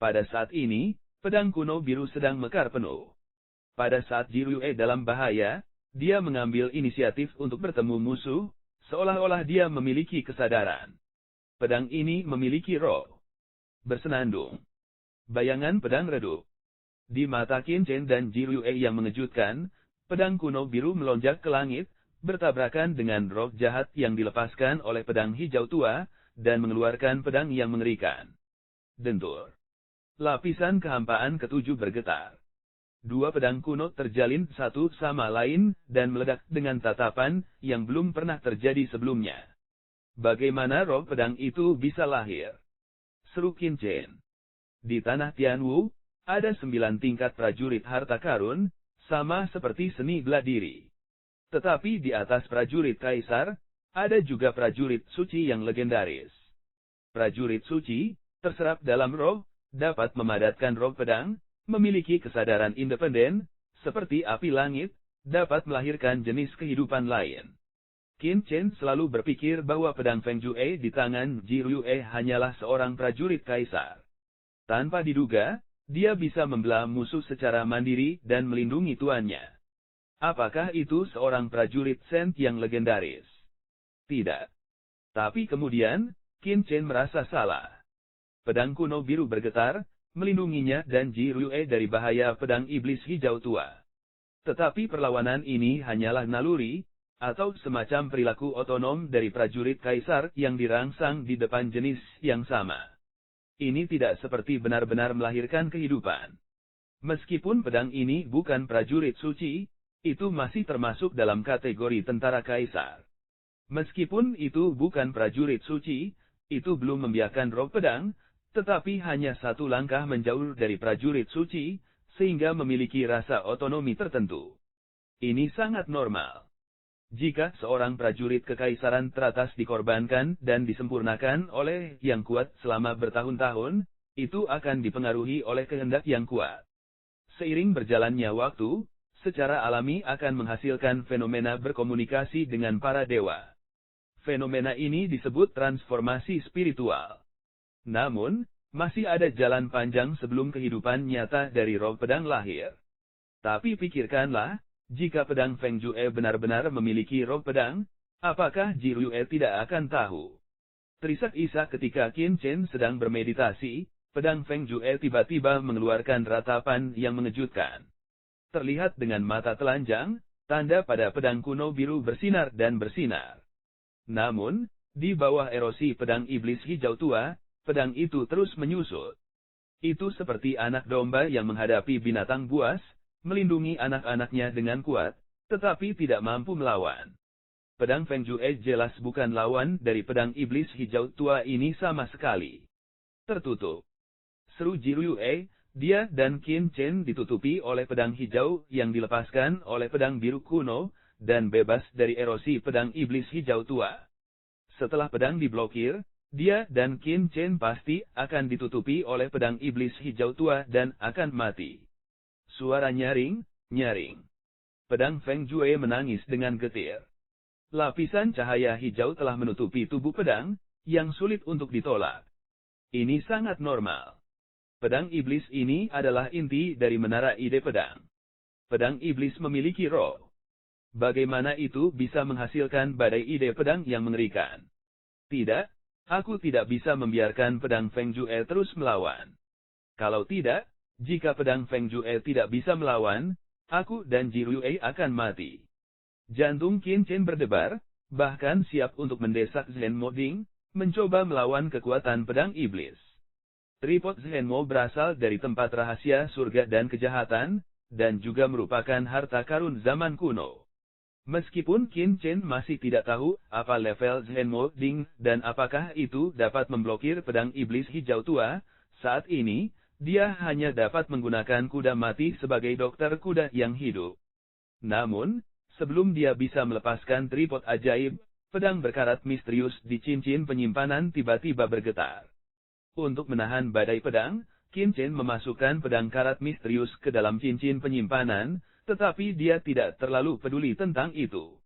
Pada saat ini, pedang kuno biru sedang mekar penuh. Pada saat Jiryue dalam bahaya, dia mengambil inisiatif untuk bertemu musuh, seolah-olah dia memiliki kesadaran. Pedang ini memiliki roh. Bersenandung. Bayangan pedang redup. Di mata Qin Chen dan Jiryue yang mengejutkan, pedang kuno biru melonjak ke langit, bertabrakan dengan roh jahat yang dilepaskan oleh pedang hijau tua, dan mengeluarkan pedang yang mengerikan. Dentur. Lapisan kehampaan ketujuh bergetar. Dua pedang kuno terjalin satu sama lain, dan meledak dengan tatapan yang belum pernah terjadi sebelumnya. Bagaimana roh pedang itu bisa lahir? Seru Qin Chen. Di tanah Tianwu, ada 9 tingkat prajurit harta karun, sama seperti seni bela diri. Tetapi di atas prajurit kaisar, ada juga prajurit suci yang legendaris. Prajurit suci, terserap dalam roh, dapat memadatkan roh pedang, memiliki kesadaran independen, seperti api langit, dapat melahirkan jenis kehidupan lain. Qin Chen selalu berpikir bahwa pedang Feng Jue di tangan Jiryue hanyalah seorang prajurit kaisar. Tanpa diduga, dia bisa membelah musuh secara mandiri dan melindungi tuannya. Apakah itu seorang prajurit Sen yang legendaris? Tidak. Tapi kemudian, Qin Chen merasa salah. Pedang kuno biru bergetar, melindunginya dan Jiryue dari bahaya pedang iblis hijau tua. Tetapi perlawanan ini hanyalah naluri, atau semacam perilaku otonom dari prajurit kaisar yang dirangsang di depan jenis yang sama. Ini tidak seperti benar-benar melahirkan kehidupan. Meskipun pedang ini bukan prajurit suci, itu masih termasuk dalam kategori tentara kaisar. Meskipun itu bukan prajurit suci, itu belum membiarkan roh pedang, tetapi hanya satu langkah menjauh dari prajurit suci, sehingga memiliki rasa otonomi tertentu. Ini sangat normal. Jika seorang prajurit kekaisaran teratas dikorbankan dan disempurnakan oleh yang kuat selama bertahun-tahun, itu akan dipengaruhi oleh kehendak yang kuat. Seiring berjalannya waktu, secara alami akan menghasilkan fenomena berkomunikasi dengan para dewa. Fenomena ini disebut transformasi spiritual. Namun, masih ada jalan panjang sebelum kehidupan nyata dari roh pedang lahir. Tapi pikirkanlah, jika pedang Feng Jue benar-benar memiliki roh pedang, apakah Jiryue tidak akan tahu? Terisak-isak ketika Qin Chen sedang bermeditasi, pedang Feng Jue tiba-tiba mengeluarkan ratapan yang mengejutkan. Terlihat dengan mata telanjang, tanda pada pedang kuno biru bersinar dan bersinar. Namun, di bawah erosi pedang iblis hijau tua, pedang itu terus menyusut. Itu seperti anak domba yang menghadapi binatang buas, melindungi anak-anaknya dengan kuat, tetapi tidak mampu melawan. Pedang Feng Jue jelas bukan lawan dari pedang iblis hijau tua ini sama sekali. Tertutup. Seru Jiryue, dia dan Qin Chen ditutupi oleh pedang hijau yang dilepaskan oleh pedang biru kuno, dan bebas dari erosi pedang iblis hijau tua. Setelah pedang diblokir, dia dan Qin Chen pasti akan ditutupi oleh pedang iblis hijau tua dan akan mati. Suara nyaring, nyaring. Pedang Feng Jue menangis dengan getir. Lapisan cahaya hijau telah menutupi tubuh pedang, yang sulit untuk ditolak. Ini sangat normal. Pedang iblis ini adalah inti dari menara ide pedang. Pedang iblis memiliki roh. Bagaimana itu bisa menghasilkan badai ide pedang yang mengerikan? Tidak. Aku tidak bisa membiarkan pedang Feng Jue terus melawan. Kalau tidak, jika pedang Feng Jue tidak bisa melawan, aku dan Jiryue akan mati. Jantung Qin Chen berdebar, bahkan siap untuk mendesak Zhenmo Ding, mencoba melawan kekuatan pedang iblis. Tripod Zhenmo berasal dari tempat rahasia surga dan kejahatan, dan juga merupakan harta karun zaman kuno. Meskipun Qin Chen masih tidak tahu apa level Zhenmo Ding dan apakah itu dapat memblokir pedang iblis hijau tua, saat ini, dia hanya dapat menggunakan kuda mati sebagai dokter kuda yang hidup. Namun, sebelum dia bisa melepaskan tripod ajaib, pedang berkarat misterius di cincin penyimpanan tiba-tiba bergetar. Untuk menahan badai pedang, Qin Chen memasukkan pedang karat misterius ke dalam cincin penyimpanan, tetapi dia tidak terlalu peduli tentang itu.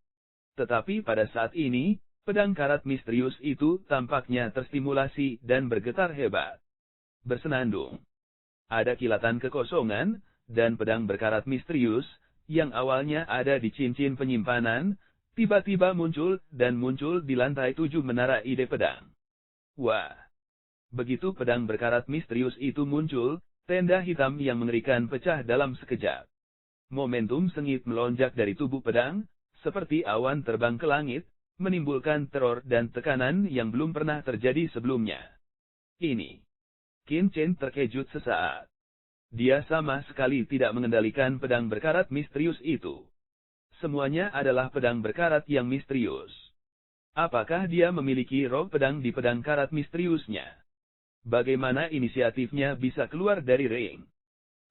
Tetapi pada saat ini, pedang karat misterius itu tampaknya terstimulasi dan bergetar hebat. Bersenandung. Ada kilatan kekosongan, dan pedang berkarat misterius, yang awalnya ada di cincin penyimpanan, tiba-tiba muncul di lantai 7 menara ide pedang. Wah! Begitu pedang berkarat misterius itu muncul, tenda hitam yang mengerikan pecah dalam sekejap. Momentum sengit melonjak dari tubuh pedang, seperti awan terbang ke langit, menimbulkan teror dan tekanan yang belum pernah terjadi sebelumnya. Ini. Qin Chen terkejut sesaat. Dia sama sekali tidak mengendalikan pedang berkarat misterius itu. Semuanya adalah pedang berkarat yang misterius. Apakah dia memiliki roh pedang di pedang karat misteriusnya? Bagaimana inisiatifnya bisa keluar dari ring?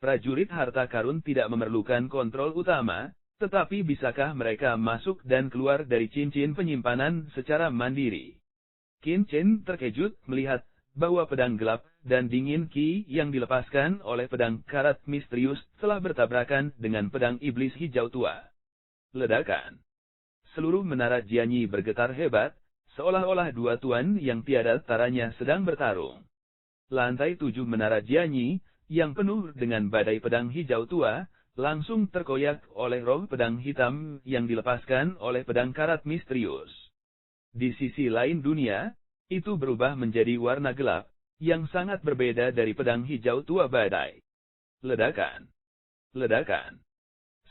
Prajurit harta karun tidak memerlukan kontrol utama, tetapi bisakah mereka masuk dan keluar dari cincin penyimpanan secara mandiri? Qin Chen terkejut melihat bahwa pedang gelap dan dingin Qi yang dilepaskan oleh pedang karat misterius telah bertabrakan dengan pedang iblis hijau tua. Ledakan. Seluruh menara Jianyi bergetar hebat, seolah-olah dua tuan yang tiada taranya sedang bertarung. Lantai 7 menara Jianyi, yang penuh dengan badai pedang hijau tua, langsung terkoyak oleh roh pedang hitam yang dilepaskan oleh pedang karat misterius. Di sisi lain dunia, itu berubah menjadi warna gelap, yang sangat berbeda dari pedang hijau tua badai. Ledakan. Ledakan.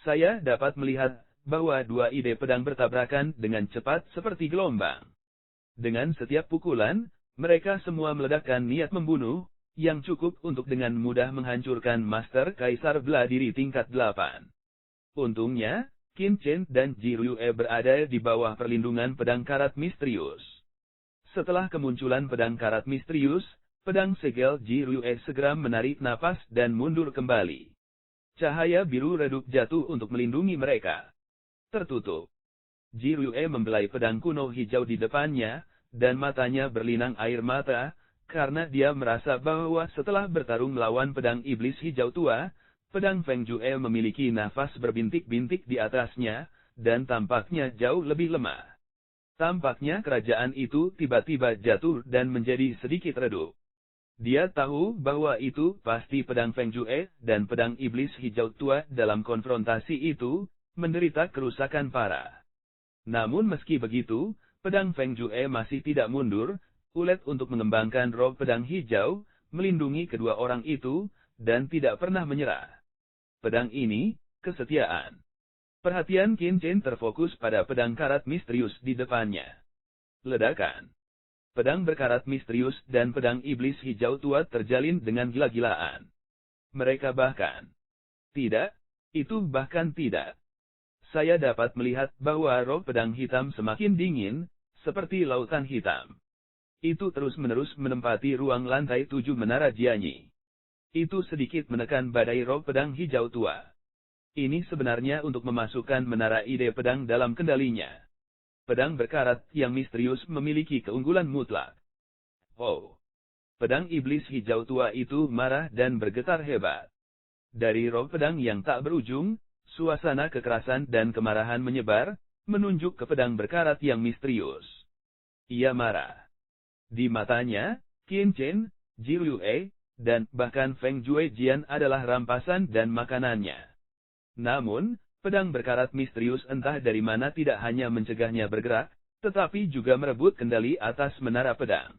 Saya dapat melihat bahwa dua ide pedang bertabrakan dengan cepat seperti gelombang. Dengan setiap pukulan, mereka semua meledakkan niat membunuh, yang cukup untuk dengan mudah menghancurkan Master Kaisar Bela Diri tingkat 8. Untungnya, Qin Chen dan Ji Rue berada di bawah perlindungan pedang karat misterius. Setelah kemunculan pedang karat misterius, pedang segel Ji Rue segera menarik napas dan mundur kembali. Cahaya biru redup jatuh untuk melindungi mereka. Tertutup. Ji Rue membelai pedang kuno hijau di depannya, dan matanya berlinang air mata, karena dia merasa bahwa setelah bertarung melawan pedang iblis hijau tua, pedang Feng Jue memiliki nafas berbintik-bintik di atasnya, dan tampaknya jauh lebih lemah. Tampaknya kerajaan itu tiba-tiba jatuh dan menjadi sedikit redup. Dia tahu bahwa itu pasti pedang Feng Jue dan pedang iblis hijau tua dalam konfrontasi itu, menderita kerusakan parah. Namun meski begitu, pedang Feng Jue masih tidak mundur, ulet untuk mengembangkan roh pedang hijau, melindungi kedua orang itu, dan tidak pernah menyerah. Pedang ini, kesetiaan. Perhatian Qin Chen terfokus pada pedang karat misterius di depannya. Ledakan. Pedang berkarat misterius dan pedang iblis hijau tua terjalin dengan gila-gilaan. Mereka bahkan. Tidak, itu bahkan tidak. Saya dapat melihat bahwa roh pedang hitam semakin dingin, seperti lautan hitam. Itu terus-menerus menempati ruang lantai 7 menara Jianyi. Itu sedikit menekan badai roh pedang hijau tua. Ini sebenarnya untuk memasukkan menara ide pedang dalam kendalinya. Pedang berkarat yang misterius memiliki keunggulan mutlak. Oh! Pedang iblis hijau tua itu marah dan bergetar hebat. Dari roh pedang yang tak berujung, suasana kekerasan dan kemarahan menyebar, menunjuk ke pedang berkarat yang misterius. Ia marah. Di matanya, Qin Chen, Ji Rue, dan bahkan Feng Jue Jian adalah rampasan dan makanannya. Namun, pedang berkarat misterius entah dari mana tidak hanya mencegahnya bergerak, tetapi juga merebut kendali atas menara pedang.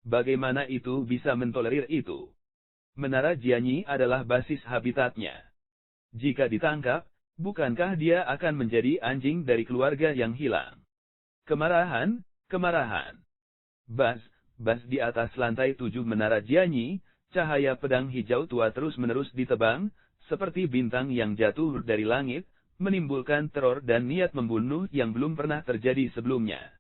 Bagaimana itu bisa mentolerir itu? Menara Jianyi adalah basis habitatnya. Jika ditangkap, bukankah dia akan menjadi anjing dari keluarga yang hilang? Kemarahan, kemarahan. Bas di atas lantai 7 menara Jianyi, cahaya pedang hijau tua terus-menerus ditebang, seperti bintang yang jatuh dari langit, menimbulkan teror dan niat membunuh yang belum pernah terjadi sebelumnya.